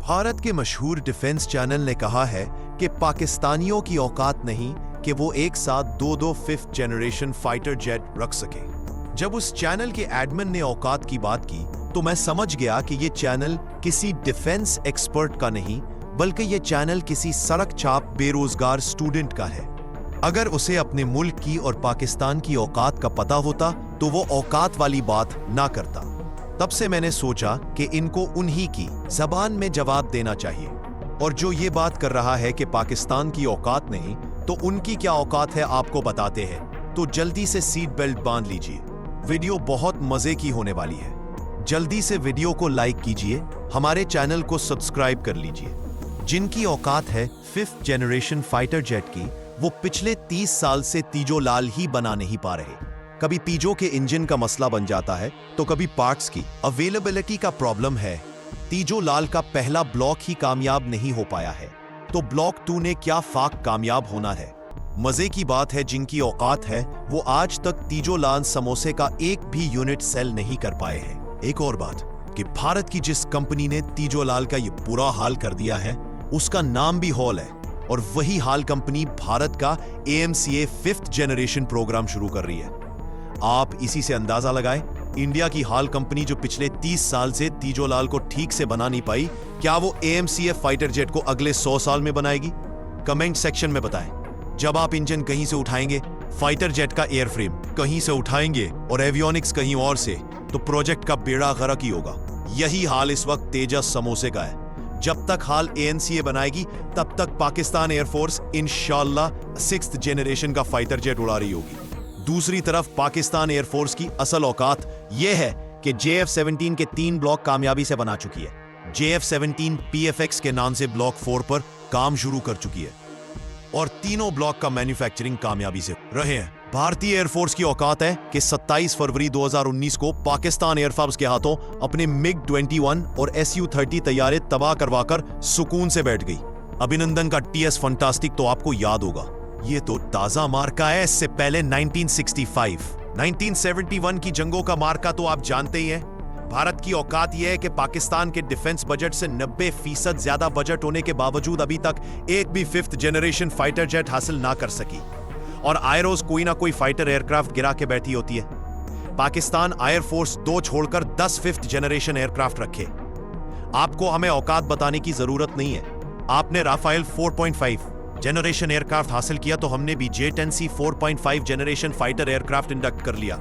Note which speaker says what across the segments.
Speaker 1: भारत के मशहूर defence channel ने कहा है कि पाकिस्तानियों की औकात नहीं कि वो एक साथ दो फिफ्थ जनरेशन फाइटर जेट रख सके। जब उस चैनल के एडमिन ने औकात की बात की तो मैं समझ गया कि ये चैनल किसी डिफेंस एक्सपर्ट का नहीं बल्कि ये चैनल किसी सड़क चाप बेरोजगार स्टूडेंट का है। अगर उसे अपने मुल्क की और पाकिस्तान की औकात का पता होता तो वो औकात वाली बात ना करता। तब से मैंने सोचा कि इनको उन्हीं की जबान में जवाब देना चाहिए, और जो ये बात कर रहा है कि पाकिस्तान की औकात नहीं तो उनकी क्या औकात है आपको बताते हैं। तो जल्दी से सीट बेल्ट बांध लीजिए, वीडियो बहुत मजे की होने वाली है। जल्दी से वीडियो को लाइक कीजिए, हमारे चैनल को सब्सक्राइब कर लीजिए। जिनकी औकात है फिफ्थ जनरेशन फाइटर जेट की, वो पिछले 30 साल से तीजो लाल ही बना नहीं पा रहे। कभी तीजो के इंजन का मसला बन जाता है तो कभी पार्ट्स की अवेलेबिलिटी का प्रॉब्लम है। तीजो लाल का पहला ब्लॉक ही कामयाब नहीं हो पाया है, तो ब्लॉक 2 ने क्या फाक कामयाब होना है। मजे की बात है, जिनकी औकात है वो आज तक तीजो लाल समोसे का एक भी यूनिट सेल नहीं कर पाए हैं। एक और बात कि भारत की जिस कंपनी ने तीजो लाल का ये बुरा हाल कर दिया है उसका नाम भी हॉल है, और वही हाल कंपनी भारत का AMCA फिफ्थ जनरेशन प्रोग्राम शुरू कर रही है। आप इसी से अंदाजा लगाएं, इंडिया की हाल कंपनी जो पिछले 30 साल से तीजो लाल को ठीक से बना नहीं पाई, क्या वो AMCA फाइटर जेट को अगले 100 साल में बनाएगी? कमेंट सेक्शन में बताएं। जब आप इंजन कहीं से उठाएंगे, फाइटर जेट का एयरफ्रेम कहीं से उठाएंगे और एवियोनिक्स कहीं और से, तो प्रोजेक्ट का बेड़ा गर्क ही होगा। यही हाल इस वक्त तेजस समोसे का है। जब तक हाल ANCA बनाएगी तब तक पाकिस्तान एयरफोर्स इंशाल्लाह 6th जनरेशन का फाइटर जेट उड़ा रही होगी। दूसरी तरफ पाकिस्तान एयरफोर्स की असल औकात यह है कि JF-17 के 3 ब्लॉक कामयाबी से बना चुकी है। JF-17 PFX के नाम से ब्लॉक 4 पर काम शुरू कर चुकी है और तीनों ब्लॉक का मैन्युफैक्चरिंग कामयाबी से रहे हैं। भारतीय एयरफोर्स की औकात है कि 27 फरवरी 2019 को पाकिस्तान एयरफोर्स के हाथों अपने MiG-21 और Su-30 तैयारे तबाह करवाकर सुकून से बैठ गई। अभिनंदन का TS फंटास्टिक तो आपको याद होगा, ये तो ताजा मार्का है। इससे पहले 1965, 1971 की जंगों का मार्का तो आप जानते ही हैं। भारत की औकात यह है कि पाकिस्तान के डिफेंस बजट से 90% ज्यादा बजट होने के बावजूद अभी तक एक भी फिफ्थ जनरेशन फाइटर जेट हासिल ना कर सकी, और आए रोज कोई ना कोई फाइटर एयरक्राफ्ट गिरा के बैठी होती है। पाकिस्तान एयरफोर्स 2 छोड़कर 10 फिफ्थ जनरेशन एयरक्राफ्ट रखे। आपको हमें औकात बताने की जरूरत नहीं है। आपने राफेल 4.5 जनरेशन एयरक्राफ्ट हासिल किया तो हमने भी J-10C 4.5 generation fighter aircraft induct कर लिया,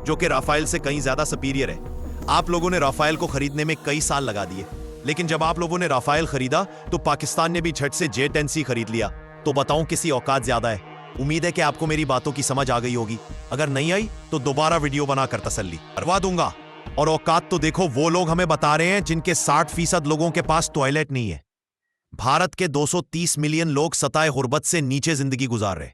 Speaker 1: जो कि राफेल से कहीं ज्यादा सुपीरियर है। आप लोगों ने राफेल को खरीदने में कई साल लगा दिए, लेकिन जब आप लोगों ने राफेल खरीदा तो पाकिस्तान ने भी झट से J-10C खरीद लिया। तो बताऊं किसी औकात ज्यादा है? उम्मीद है कि आपको मेरी बातों की समझ आ गई होगी। अगर नहीं आई तो दोबारा वीडियो बनाकर तसल्ली करवा दूंगा। और औकात तो देखो, वो लोग हमें बता रहे हैं जिनके 60% लोगों के पास टॉयलेट नहीं है। भारत के 230 मिलियन लोग सताए गुर्बत से नीचे जिंदगी गुजार रहे।